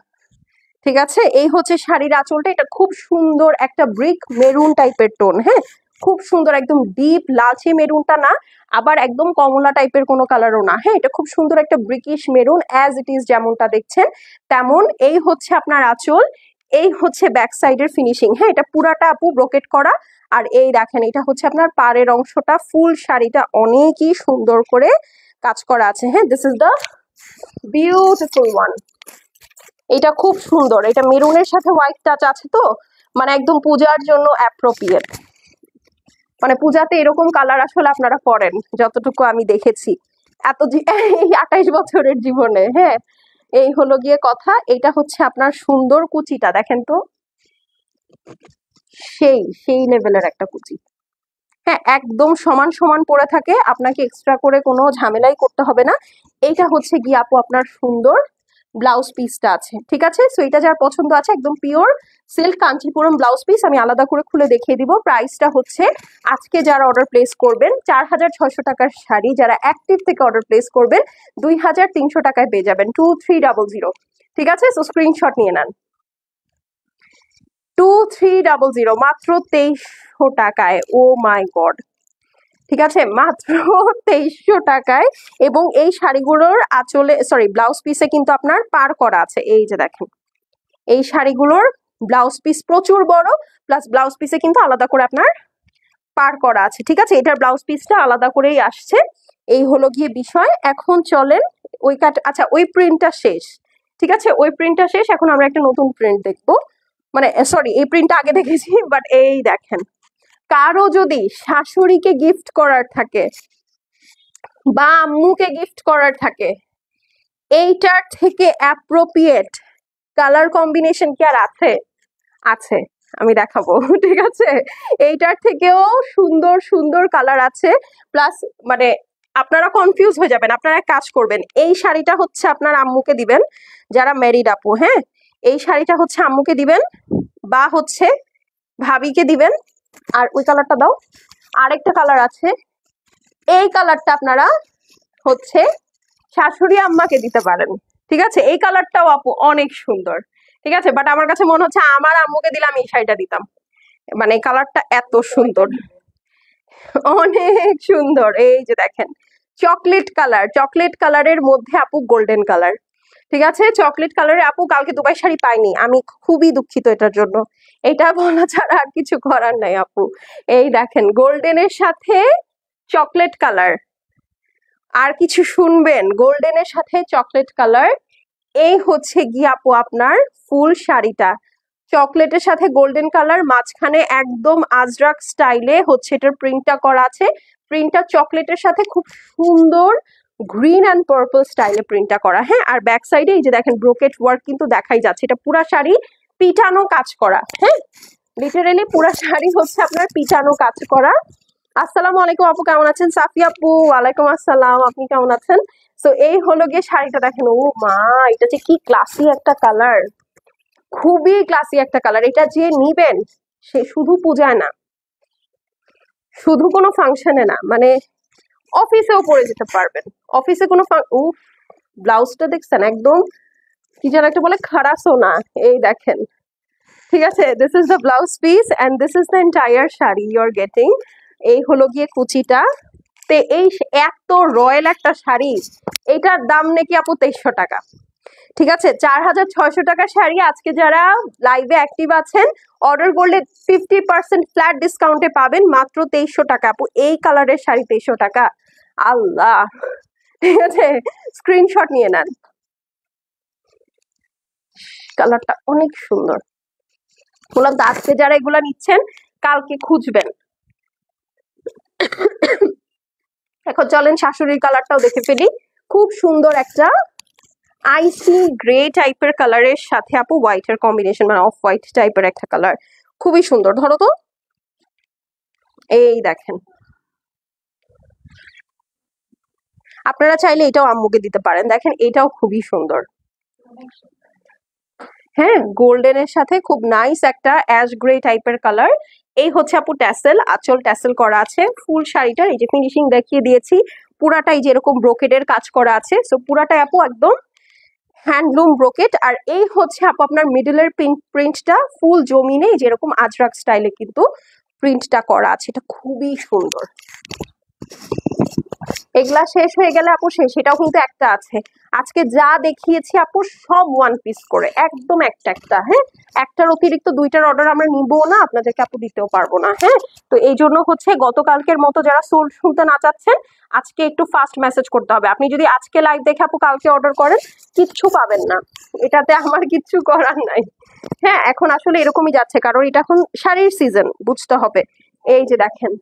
ঠিক আছে, এই হচ্ছে শাড়ির আঁচলটা। এটা খুব সুন্দর একটা ব্রিক মেরুন টাইপের টোন। হ্যাঁ খুব সুন্দর, একদম ডিপ লালচে মেরুনটা না, আবার একদম কমলা টাইপের কোনো কালারও না। হ্যাঁ এটা খুব সুন্দর একটা ব্রিকিশ মেরুন, অ্যাজ ইট ইজ যেমনটা দেখছেন তেমন। এই হচ্ছে আপনার আঁচল, এই হচ্ছে ব্যাক সাইডের ফিনিশিং। হ্যাঁ এটা পুরাটা আপু ব্রোকেট করা। আর এই দেখেন এটা হচ্ছে আপনার পাড়ের অংশটা, ফুল শাড়িটা অনেকই সুন্দর করে কাজ করা আছে। হ্যাঁ this is the beautiful one. এটা খুব সুন্দর, এটা মেরুনের সাথে হোয়াইট টাচ আছে তো, মানে একদম পূজার জন্য অ্যাপ্রোপ্রিয়েট। মানে পূজাতে এরকম কালার আসলে আপনারা পরেন যতটুকু আমি দেখেছি এত এই 28 বছরের জীবনে। হ্যাঁ এই হলো গিয়ে কথা। এটা হচ্ছে আপনার সুন্দর কুচিটা দেখেন তো, সেই সেই লেভেলের একটা কুচি। হ্যাঁ একদম সমান সমান পড়ে থাকে, আপনাকে এক্সট্রা করে কোনো ঝামেলাই করতে হবে না। এইটা হচ্ছে গিয়ে আপু আপনার সুন্দর ব্লাউজ পিসটা আছে। ঠিক আছে, সো এটা যার পছন্দ আছে, একদম pure silk Kanchipuram blouse piece আমি আলাদা করে খুলে দেখিয়ে দিব। প্রাইসটা হচ্ছে আজকে যারা অর্ডার প্লেস করবেন 4600 টাকার শাড়ি, যারা অ্যাক্টিভ থেকে অর্ডার প্লেস করবেন 2300 টাকায় পেয়ে যাবেন 2300। ঠিক আছে, সো স্ক্রিনশট নিয়ে নেন। 2300 মাত্র 2300 টাকায়। ও মাই গড, ঠিক আছে মাত্র 2300 টাকায়। এবং এই শাড়িগুলোর আঁচলে সরি ব্লাউজ পিসে কিন্তু আপনার পার করা আছে। এই যে দেখেন এই শাড়িগুলোর ব্লাউজ পিস প্রচুর বড়, প্লাস ব্লাউজ পিসে কিন্তু আলাদা করে আপনার পার করা আছে। ঠিক আছে, এটার ব্লাউজ পিসটা আলাদা করেই আসছে। এই হলো গিয়ে বিষয়। এখন চলেন ওই আচ্ছা ওই প্রিন্টটা শেষ। ঠিক আছে, ওই প্রিন্টটা শেষ, এখন আমরা একটা নতুন প্রিন্ট দেখবো। মানে সরি এই প্রিন্টটা আগে দেখেছি, বাট এই দেখেন কারো যদি শাশুড়িকে গিফট করার থাকে, বা আম্মুকে গিফট করার থাকে, এইটার থেকে অ্যাপ্রোপ্রিয়েট কালার কম্বিনেশন কি আর আছে? আছে, আমি দেখাবো। ঠিক আছে, এইটার থেকেও সুন্দর সুন্দর কালার আছে। প্লাস মানে আপনারা কনফিউজ হয়ে যাবেন, আপনারা এক কাজ করবেন, এই শাড়িটা হচ্ছে আপনার আম্মুকে দিবেন যারা ম্যারিড আপু, হ্যাঁ এই শাড়িটা হচ্ছে আম্মুকে দিবেন বা হচ্ছে ভাবিকে দিবেন। আর ওই কালারটা দাও, আরেকটা কালার আছে, এই কালারটা আপনারা হচ্ছে শাশুড়ি আম্মাকে দিতে পারেন। ঠিক আছে, এই কালারটাও আপু অনেক সুন্দর। ঠিক আছে, বাট আমার কাছে মনে হচ্ছে আমার আম্মুকে দিলাম এই শাড়িটা দিতাম, মানে এই কালারটা এত সুন্দর, অনেক সুন্দর। এই যে দেখেন চকলেট কালার, চকলেট কালারের মধ্যে আপু গোল্ডেন কালার। ঠিক আছে, চকলেট কালারে আপু কালকে দুবাই শাড়ি পাইনি, আমি খুবই দুঃখিত এটার জন্য, এটা বলা ছাড়া আর কিছু করার নাই আপু। এই দেখেন গোল্ডেনের সাথে চকলেট কালার, আর কিছু শুনবেন, গোল্ডেনের সাথে চকলেট কালার, এই হচ্ছে গিয়ে আপু আপনার ফুল শাড়িটা, চকলেটের সাথে গোল্ডেন কালার, মাঝখানে একদম আজরাক স্টাইলে হচ্ছে এটার প্রিন্টটা করা আছে। প্রিন্টটা চকলেটের সাথে খুব সুন্দর গ্রিন অ্যান্ড পার্পল স্টাইলে প্রিন্টটা করা, হ্যাঁ। আর ব্যাক সাইডে এই যে দেখেন ব্রোকেট ওয়ার্ক কিন্তু দেখাই যাচ্ছে, এটা পুরা শাড়ি পিটানো কাজ করা, হ্যাঁ লিটারেলি পুরা শাড়ি হচ্ছে আপনার পিটানো কাজ করা। আসসালামু আলাইকুম আপু, কেমন আছেন? সাফিয়া আপু ওয়ালাইকুম আসসালাম, আপনি কেমন আছেন? তো এই হলো গিয়ে শাড়িটা, দেখেন ও মা, এটা যে কি ক্লাসি একটা কালার, খুবই ক্লাসি একটা কালার। এটা যে নিবেন সে শুধু পূজায় না, শুধু কোনো ফাংশনে না, মানে অফিসেও পরে যেতে পারবেন, অফিসে কোনো ব্লাউজটা দেখছেন একদম কি যেন একটা বলে খারাসো না, এই দেখেন। ঠিক আছে, this is the blouse piece and this is the entire sari you are getting. এই হলো গিয়ে কুচিটা। তে এই এত রয়্যাল একটা শাড়ি, এটার দাম নাকি আপু 2300 টাকা। ঠিক আছে, 4600 টাকার শাড়ি আজকে যারা লাইভে অ্যাক্টিভ আছেন অর্ডার করলে 50% ফ্ল্যাট ডিসকাউন্টে পাবেন মাত্র 2300 টাকা আপু। এই কালারের শাড়ি 2300 টাকা, আল্লাহ। ঠিক আছে, স্ক্রিনশট নিয়ে নেন, কালারটা অনেক সুন্দর। বললাম তো আজকে যারা এগুলা নিচ্ছেন কালকে খুঁজবেন। এখন চলেন শাশুড়ির কালারটাও দেখে ফেলি, খুব সুন্দর একটা আইসি গ্রে টাইপের কালারের সাথে আপু হোয়াইটের কম্বিনেশন, মানে অফ হোয়াইট টাইপের একটা কালার, খুবই সুন্দর। ধরো তো, এই দেখেন, আপনারা চাইলে এটাও আম্মুকে দিতে পারেন, দেখেন এটাও খুবই সুন্দর। হ্যাঁ, গোল্ডেনের সাথে খুব নাইস একটা অ্যাশ গ্রে টাইপের কালার। এই হচ্ছে আপু ট্যাসেল, আঁচল ট্যাসেল করা আছে, ফুল শাড়িটার এই যে ফিনিশিং দেখিয়ে দিয়েছি, পুরাটাই যেরকম ব্রোকেডের কাজ করা আছে, সো পুরাটাই আপু একদম হ্যান্ডলুম ব্রোকেট। আর এই হচ্ছে আপু আপনার মিডলের প্রিন্টটা ফুল জমিনে যেরকম আজরাক স্টাইলে কিন্তু প্রিন্টটা করা আছে, এটা খুবই সুন্দর। এগুলা শেষ হয়ে গেলে আপু শেষ, সেটাও কিন্তু একটা আছে। আজকে যা দেখিয়েছি আপু সব ওয়ান পিস করে, একদম একটা একটা, হ্যাঁ একটার অতিরিক্ত দুইটার অর্ডার আমরা নিবো না, আপনাদেরকে আপু দিতেও পারবো না, হ্যাঁ। তো এই জন্য হচ্ছে গতকালকের মতো যারা সোল শুনতে না চাচ্ছেন আজকে একটু ফাস্ট মেসেজ করতে হবে। আপনি যদি আজকে লাইভ দেখে আপু কালকে অর্ডার করেন কিচ্ছু পাবেন না, এটাতে আমার কিচ্ছু করার নাই। হ্যাঁ, এখন আসলে এরকমই যাচ্ছে, কারণ এটা এখন শাড়ির সিজন, বুঝতে হবে। এই যে দেখেন,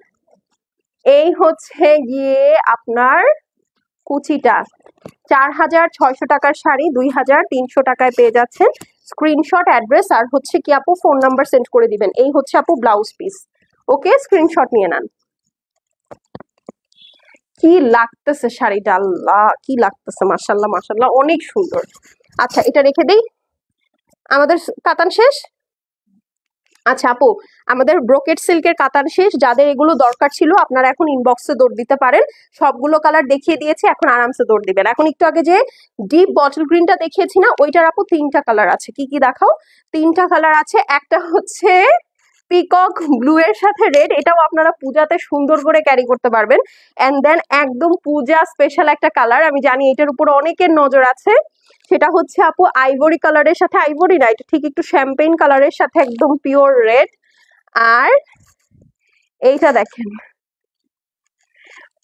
এই হচ্ছে গিয়ে আপনার কুচিটা, 4600 টাকার শাড়ি 2300 টাকায় পেয়ে যাচ্ছেন। স্ক্রিনশট, অ্যাড্রেস আর হচ্ছে কি আপু ফোন নাম্বার সেন্ড করে দিবেন। এই হচ্ছে আপু ব্লাউজ পিস, ওকে স্ক্রিনশট নিয়ে নেন। কি লাগতেছে শাড়িটা, আল্লাহ কি লাগতেছে, মাশাল্লাহ মাশাল্লাহ অনেক সুন্দর। আচ্ছা এটা রেখে দিই, আমাদের কাতান শেষ। আচ্ছা আপু, আমাদের ব্রোকেট সিল্কের কাতান শেষ, যাদের এগুলো দরকার ছিল আপনারা এখন ইনবক্সে দৌড় দিতে পারেন, সবগুলো কালার দেখিয়ে দিয়েছি, এখন আরামসে দৌড় দিবেন। এখন একটু আগে যে ডিপ বটল গ্রিনটা দেখিয়েছি না, ওইটার আপু 3টা কালার আছে। কি কি দেখাও? 3টা কালার আছে, একটা হচ্ছে পিকক ব্লু এর সাথে রেড, এটাও আপনারা পূজাতে সুন্দর করে ক্যারি করতে পারবেন। এন্ড দেন একদম পূজা স্পেশাল একটা কালার, আমি জানি এটার উপর অনেকের নজর আছে, সেটা হচ্ছে আপু আইভরি কালারের সাথে, আইভরি না এটা ঠিক একটু শ্যাম্পেইন কালারের সাথে একদম পিওর রেড। আর এইটা দেখেন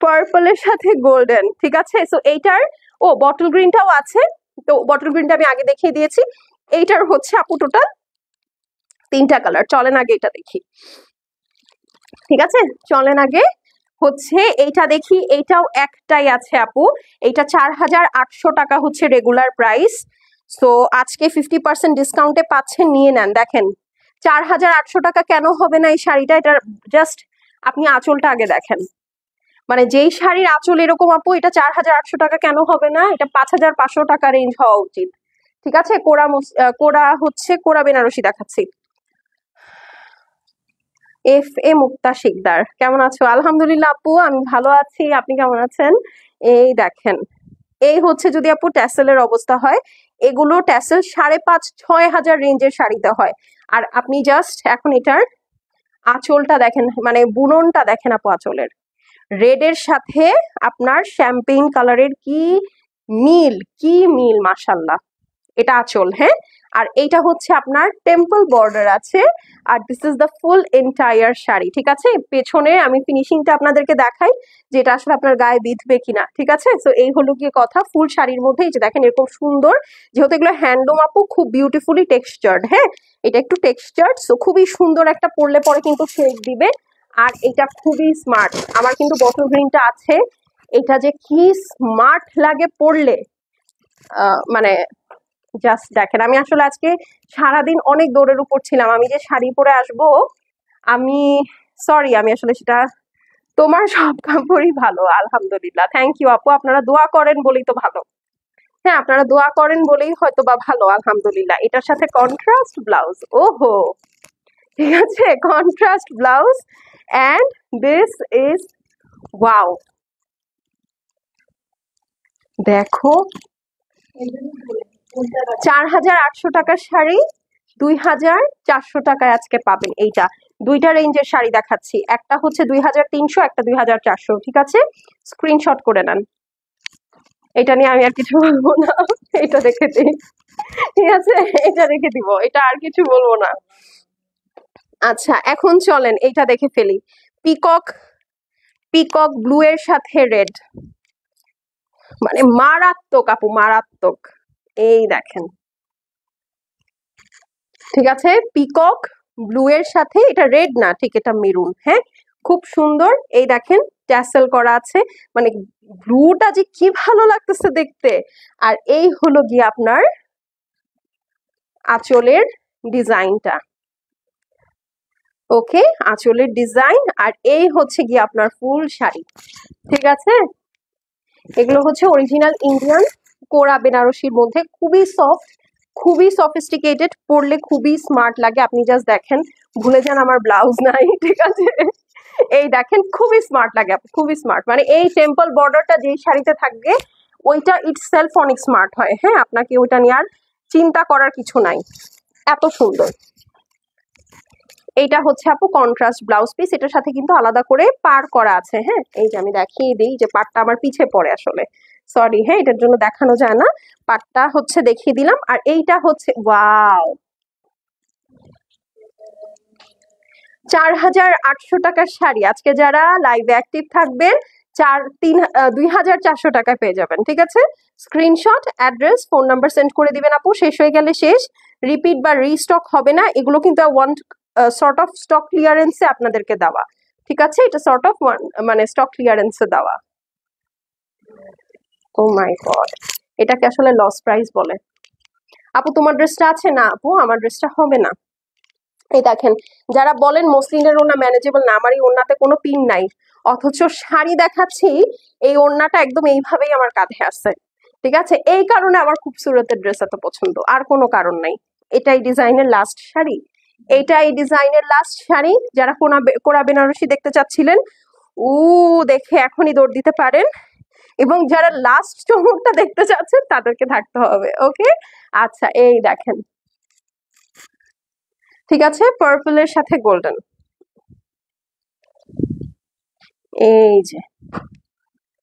পার্পলের সাথে গোল্ডেন, ঠিক আছে। সো এইটার বটল গ্রিনটাও আছে, তো বটল গ্রিনটা আমি আগে দেখিয়ে দিয়েছি। এইটার হচ্ছে আপু টোটাল 3টা কালার, চলেন আগে এটা দেখি। ঠিক আছে, চলেন আগে হচ্ছে এইটা দেখি, এইটাও একটাই আছে আপু, এইটা 4800 টাকা হচ্ছে রেগুলার প্রাইস। সো আজকে 50% ডিসকাউন্টে পাচ্ছেন, নিয়ে নেন। দেখেন 4800 টাকা কেন হবে না এই শাড়িটা? এটা জাস্ট আপনি আঁচলটা আগে দেখেন, মানে যেই শাড়ির আঁচল এরকম আপু, এটা 4800 টাকা কেন হবে না? এটা 5500 টাকা রেঞ্জ হওয়া উচিত। ঠিক আছে, কোরা বেনারসি দেখাচ্ছি। এফ এ মুক্তা শিকদার, কেমন আছো? আলহামদুলিল্লাহ আপু, আমি ভালো আছি, আপনি কেমন আছেন? এই দেখেন, এই হচ্ছে যদি আপু ট্যাসেলের অবস্থা হয়, এগুলো ট্যাসেল 5,500-6,000 রেঞ্জের শাড়িতে হয়। আর আপনি জাস্ট এখন এটার আঁচলটা দেখেন, মানে বুননটা দেখেন আপু, আঁচলের রেড এর সাথে আপনার শ্যাম্পেইন কালারের কি মিল মাশাল্লাহ। এটা আঁচল, হ্যাঁ। আর এইটা হচ্ছে আপনার টেম্পল বর্ডার আছে, আর this is the full entire sari. ঠিক আছে, পেছনে আমি ফিনিশিংটা আপনাদেরকে দেখাই, যেটা আসলে আপনার গায়ে বিঁধবে কিনা। ঠিক আছে, তো এই হলো গিয়ে কথা। ফুল শাড়ির মধ্যে এই যে দেখেন এরকম সুন্দর, যেহেতু এগুলো হ্যান্ডলুম আপু, খুব বিউটিফুলি টেক্সচার্ড। হ্যাঁ, এটা একটু টেক্সচার্ড, সো খুবই সুন্দর একটা, পরলে পরে কিন্তু শেক দিবে। আর এটা খুবই স্মার্ট, আমার কিন্তু বটল গ্রিনটা আছে, এটা যে কি স্মার্ট লাগে পরলে, মানে জাস্ট দেখেন। আমি আসলে আজকে সারাদিন অনেক দৌড়ের উপর ছিলাম, আমি যে শাড়ি পরে আসবো, আমি সরি, আমি আসলে সেটা, তোমার সব কাপড়ই ভালো আলহামদুলিল্লাহ, থ্যাংক ইউ আপু, আপনারা দোয়া করেন বলেই তো ভালো। হ্যাঁ, আপনারা দোয়া করেন বলেই হয়তো বা ভালো আলহামদুলিল্লাহ। এটার সাথে কন্ট্রাস্ট ব্লাউজ, ওহো, ঠিক আছে, contrast blouse, and this is wow, দেখো 4800 টাকার শাড়ি 2400 টাকায় আজকে পাবেন। এইটা দুইটা রেঞ্জের শাড়ি দেখাচ্ছি, একটা হচ্ছে 2300, একটা 2400। ঠিক আছে, স্ক্রিনশট করে নেন। এটা নিয়ে আমি আর কিছু বলবো না, এটা দেখে দিই। ঠিক আছে, এটা দেখে দিব, এটা আর কিছু বলবো না। আচ্ছা, এখন চলেন এইটা দেখে ফেলি। পিকক পিকক ব্লু এর সাথে রেড, মানে মারাত্মক আপু, মারাত্মক। এই দেখেন, ঠিক আছে, পিকক ব্লু এর সাথে, এটা রেড না ঠিক, এটা মেরুন। হ্যাঁ, খুব সুন্দর। এই দেখেন ট্যাসেল করা আছে, মানে ব্লুটা যে কি ভালো লাগতেছে দেখতে। আর এই হলো গিয়ে আপনার আঁচলের ডিজাইনটা, ওকে, আঁচলের ডিজাইন। আর এই হচ্ছে গিয়ে আপনার ফুল শাড়ি। ঠিক আছে, এগুলো হচ্ছে অরিজিনাল ইন্ডিয়ান কোরা বেনারসির মধ্যে, খুবই সফট, খুবই সফিস্টিকেটেড, পরলে খুবই স্মার্ট লাগে। আপনি জাস্ট দেখেন, ভুলে যান আমার ব্লাউজ নাই। ঠিক আছে, এই দেখেন খুবই স্মার্ট লাগে, খুবই স্মার্ট। মানে এই টেম্পল বর্ডারটা যেই শাড়িতে থাকবে, ওইটা ইটসেলফ অনেক স্মার্ট হয়। হ্যাঁ, আপনাকে ওইটা নিয়ে আর চিন্তা করার কিছু নাই, এত সুন্দর। এইটা হচ্ছে আপু কন্ট্রাস্ট ব্লাউজ পিস, এটার সাথে কিন্তু আলাদা করে পার করা আছে। হ্যাঁ, এই যে আমি দেখিয়ে দিই, যে পাটটা আমার পিছে পড়ে আসলে, সরি, হ্যাঁ, এটার জন্য দেখানো যায় না, পাটটা হচ্ছে দেখিয়ে দিলাম। আর এইটা হচ্ছে ওয়াও, 4800 টাকার শাড়ি আজকে যারা লাইভে অ্যাক্টিভ থাকবেন 2400 টাকায় পেয়ে যাবেন। ঠিক আছে, screenshot, address, phone number send করে দিবেন আপু। শেষ হয়ে গেলে শেষ, রিপিট বা রিস্টক হবে না। এগুলো কিন্তু ওয়ান সর্ট অফ স্টক ক্লিয়ারেন্সে আপনাদেরকে দেওয়া। ঠিক আছে, এটা সর্ট অফ মানে স্টক ক্লিয়ারেন্সে দেওয়া। ও মাই গড, এটাকে আসলে লস প্রাইস বলে। আপু তোমার ড্রেসটা আছে? না আপু, আমার ড্রেসটা হবে না। এই দেখেন, যারা বলেন মসলিনের ওড়না ম্যানেজেবল না, আমার এই ওড়নাতে কোনো পিন নাই, অথচ শাড়ি দেখাচ্ছি, এই ওড়নাটা একদম এইভাবেই আমার কাঁধে আছে। ঠিক আছে, এই কারণে আমার খুবসুরতের ড্রেস এত পছন্দ, আর কোনো কারণ নাই। এটাই ডিজাইনের লাস্ট শাড়ি, এইটাই ডিজাইনের লাস্ট শাড়ি। যারা কোরা বেনারসি দেখতে চাচ্ছিলেন, উ দেখে এখনই দৌড় দিতে পারেন, এবং যারা লাস্ট চমকটা দেখতে চাচ্ছেন তাদেরকে থাকতে হবে। ওকে, আচ্ছা, এই দেখেন, ঠিক আছে, পার্পলের সাথে গোল্ডেন, এই যে,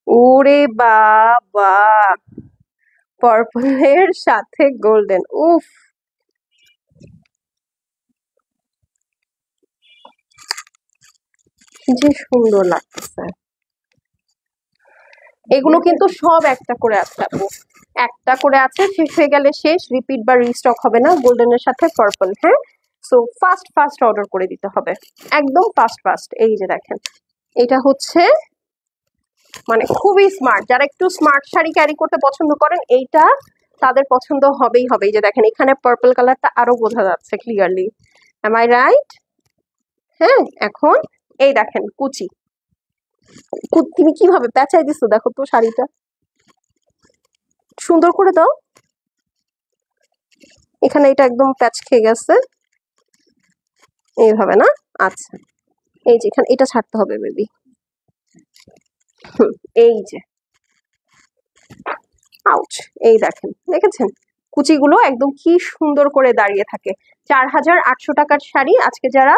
ওরে বাবা, পার্পলের সাথে গোল্ডেন, উফ, কি যে সুন্দর লাগতেছে। এগুলো কিন্তু সব একটা করে আছে আপু, একটা করে আছে, শেষ হয়ে গেলে শেষ, রিপিট বা রিস্টক হবে না। গোল্ডেনের সাথে পার্পল, হ্যাঁ, সো ফাস্ট ফাস্ট অর্ডার করে দিতে হবে, একদম ফাস্ট ফাস্ট। এই যে দেখেন, এটা হচ্ছে মানে খুবই স্মার্ট, যারা একটু স্মার্ট শাড়ি ক্যারি করতে পছন্দ করেন এইটা তাদের পছন্দ হবেই হবে। এই যে দেখেন এখানে পার্পল কালারটা আরো বোঝা যাচ্ছে ক্লিয়ারলি, এম আই রাইট? হ্যাঁ, এখন এই দেখেন কুচি, তুমি কিভাবে পেঁচাই দিছো দেখো তো শাড়িটা, সুন্দর করে দাও। এখানে এটা একদম প্যাচ খেয়ে গেছে এইভাবে না? আচ্ছা, এই যে এখানে এটা ছাড়তে হবে বেবি। এই যে আউচ, এই দেখেন, দেখেছেন কুচিগুলো একদম কি সুন্দর করে দাঁড়িয়ে থাকে। 4800 টাকার শাড়ি আজকে যারা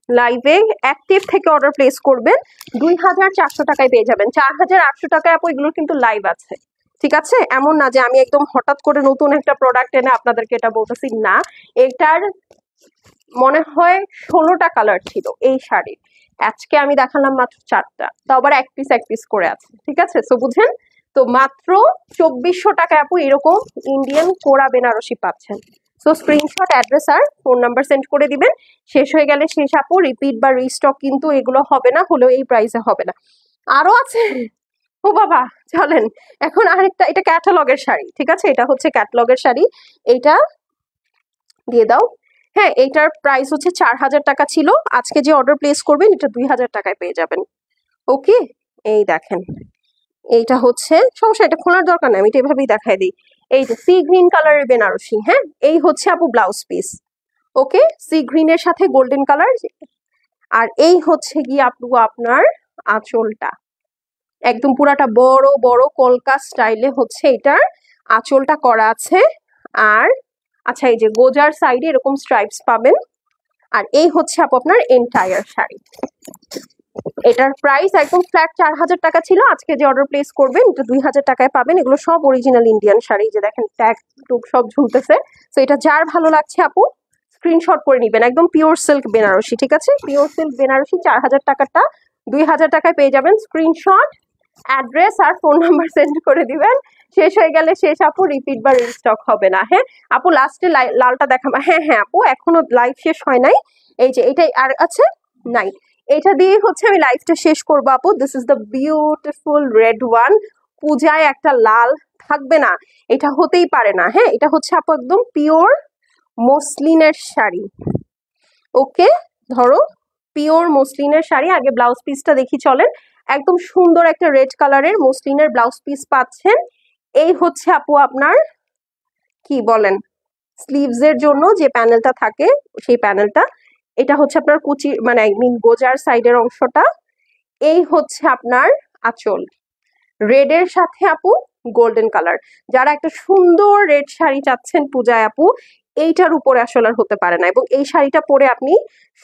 লাইভে অ্যাক্টিভ থেকে অর্ডার প্লেস করবেন 2400 টাকায় পেয়ে যাবেন। 4800 টাকায় আপু এগুলোর কিন্তু লাইভ আছে, ঠিক আছে? এমন না যে আমি একদম হঠাৎ করে নতুন একটা প্রোডাক্ট এনে আপনাদেরকে এটা বলতেছি না। এটার মনে হয় 16টা কালার ছিল এই শাড়ির, আজকে আমি দেখালাম মাত্র 4টা, তো আবার এক পিস করে আছে, ঠিক আছে? সো বুঝেন তো, মাত্র 2400 টাকায় আপু এরকম ইন্ডিয়ান কোরা বেনারসি পাচ্ছেন। সো স্ক্রিনশট, অ্যাড্রেস আর ফোন নাম্বার সেন্ড করে দিবেন। শেষ হয়ে গেলে শেষ আপু, রিপিট বা রিস্টক কিন্তু এগুলো হবে না, হলেও এই প্রাইসে হবে না। আরো আছে, ও বাবা চলেন এখন আরেকটা, এটা ক্যাটালগের শাড়ি, ঠিক আছে? এটা হচ্ছে ক্যাটালগের শাড়ি, এইটা দিয়ে দাও। হ্যাঁ, এইটার প্রাইস হচ্ছে 4000 টাকা ছিল, আজকে যে অর্ডার প্লেস করবেন এটা 2000 টাকায় পেয়ে যাবেন। ওকে, এই দেখেন এইটা হচ্ছে, সমস্যা এটা খোলার দরকার নেই, আমি এটা এভাবেই দেখাই দিই। এই যে সি গ্রিন কালারের বেনারসি, হ্যাঁ এই হচ্ছে আপু ব্লাউজ পিস। ওকে, সি গ্রিনের সাথে গোল্ডেন কালার, আর এই হচ্ছে গিয়ে আপু আপনার আঁচলটা, একদম পুরাটা বড় বড় কলকা স্টাইলে হচ্ছে এটার আঁচলটা করা আছে। আর আচ্ছা, এই যে গোজার সাইডে এরকম স্ট্রাইপস পাবেন। আর এই হচ্ছে আপু আপনার এন্টায়ার শাড়ি। এটার প্রাইস একদম ফ্ল্যাট 4000 টাকা ছিল, আজকে যে অর্ডার প্লেস করবেন এটা 2000 টাকায় পাবেন। এগুলো সব অরিজিনাল ইন্ডিয়ান শাড়ি, যে দেখেন ট্যাগ টুক সব ঝুলতেছে। তো এটা যার ভালো লাগছে আপু স্ক্রিনশট করে নিবেন, একদম পিওর সিল্ক বেনারসি, ঠিক আছে? পিওর সিল্ক বেনারসি 4000 টাকাটা 2000 টাকায় পেয়ে যাবেন। স্ক্রিনশট, অ্যাড্রেস আর ফোন নাম্বার সেন্ড করে দিবেন। শেষ হয়ে গেলে শেষ আপু, রিপিট বা রিস্টক হবে না। হ্যাঁ আপু, লাস্টে লালটা দেখাবো। হ্যাঁ হ্যাঁ আপু, এখনো লাইভ শেষ হয় নাই, এই যে এটাই আর আছে নাই, এটা দিয়ে হচ্ছে আমি লাইভটা শেষ করবো আপু। This is the beautiful red one. পূজায় একটা লাল থাকবে না, এটা হতেই পারে না। হ্যাঁ, এটা হচ্ছে আপু একদম পিওর মসলিনের শাড়ি। ওকে, ধরো পিওর মসলিনের শাড়ি। আগে ব্লাউজ পিসটা দেখি চলেন। একদম সুন্দর একটা রেড কালারের মসলিনের ব্লাউজ পিস পাচ্ছেন। এই হচ্ছে আপু আপনার কি বলেন স্লিভস এর জন্য যে প্যানেলটা থাকে সেই প্যানেলটা, এটা হচ্ছে আপনার কুচি মানে আই মিন গোজার সাইডের অংশটা। এই হচ্ছে আপনার আঁচল, রেড এর সাথে আপু গোল্ডেন কালার। যারা একটা সুন্দর রেড শাড়ি চাচ্ছেন পূজায় আপু, এইটার উপরে আসলে আর হতে পারে না, এবং এই শাড়িটা পরে আপনি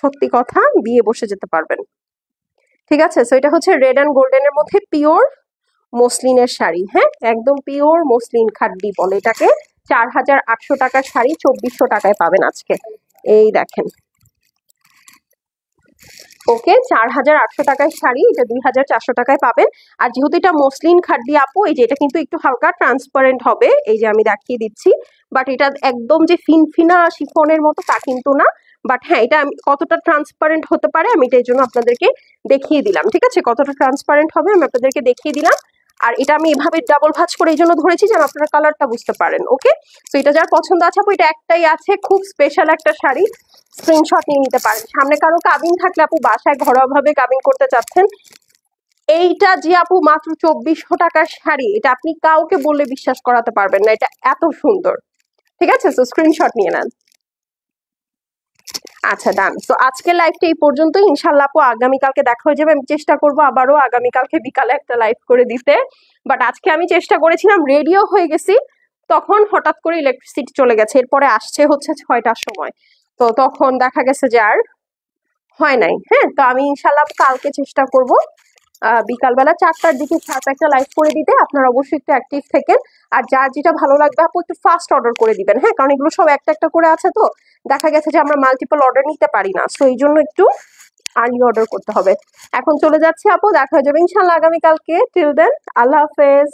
সত্যি কথা বিয়ে বসে যেতে পারবেন, ঠিক আছে? সো এটা হচ্ছে রেড অ্যান্ড গোল্ডেন এর মধ্যে পিওর মসলিনের শাড়ি। হ্যাঁ, একদম পিওর মসলিন খাড্ডি বলে এটাকে। 4800 টাকার শাড়ি 2400 টাকায় পাবেন আজকে, এই দেখেন। ওকে, 4800 টাকায় শাড়ি এটা 2400 টাকায় পাবেন। আর যেহেতু এটা মসলিন খাড্ডি আপু, এই যে এটা কিন্তু একটু হালকা ট্রান্সপারেন্ট হবে, এই যে আমি দেখিয়ে দিচ্ছি। বাট এটা একদম যে ফিনফিনা শিফনের মতো তা কিন্তু না। বাট হ্যাঁ, এটা কতটা ট্রান্সপারেন্ট হতে পারে আমি এটা এই জন্য আপনাদেরকে দেখিয়ে দিলাম, ঠিক আছে? কতটা ট্রান্সপারেন্ট হবে আমি আপনাদেরকে দেখিয়ে দিলাম। আর এটা আমি এভাবে ডাবল ভাঁজ করে এই জন্য ধরেছি যেন আপনারা কালারটা বুঝতে পারেন। ওকে, তো এটা যার পছন্দ আছে আপু, এটা একটাই আছে, খুব স্পেশাল একটা শাড়ি, স্ক্রিনশট নিয়ে নিতে পারেন। সামনে কারো কাবিন থাকলে আপু, বাসায় ঘরোয়া ভাবে কাবিন করতে চাচ্ছেন, এইটা যে আপু মাত্র 2400 টাকার শাড়ি, এটা আপনি কাউকে বললে বিশ্বাস করাতে পারবেন না, এটা এত সুন্দর, ঠিক আছে? তো স্ক্রিনশট নিয়ে নেন। আচ্ছা ডান। তো আজকের লাইভটা এই পর্যন্ত, ইনশাল্লাহ আপু আগামীকালকে দেখা হয়ে যাবে। আমি চেষ্টা করবো আবারও আগামীকালকে বিকালে একটা লাইভ করে দিতে, বাট আজকে আমি চেষ্টা করেছিলাম, রেডিও হয়ে গেছি, তখন হঠাৎ করে ইলেকট্রিসিটি চলে গেছে, এরপরে আসছে হচ্ছে 6টার সময়, তো তখন দেখা গেছে যে আর হয় নাই। হ্যাঁ, তো আমি ইনশাল্লাহ কালকে চেষ্টা করব বিকালবেলা 4টার দিকে সাথে একটা লাইভ করে দিতে। আপনারা অবশ্যই একটু অ্যাক্টিভ থাকেন, আর যার যেটা ভালো লাগবে আপু একটু ফাস্ট অর্ডার করে দিবেন। হ্যাঁ, কারণ এগুলো সব একটা একটা করে আছে, তো দেখা গেছে যে আমরা মাল্টিপল অর্ডার নিতে পারি না, সো এই জন্য একটু আর্লি অর্ডার করতে হবে। এখন চলে যাচ্ছি আপু, দেখা হয়ে যাবে ইনশাল্লাহ আগামীকালকে। টিল দেন, আল্লাহ হাফেজ।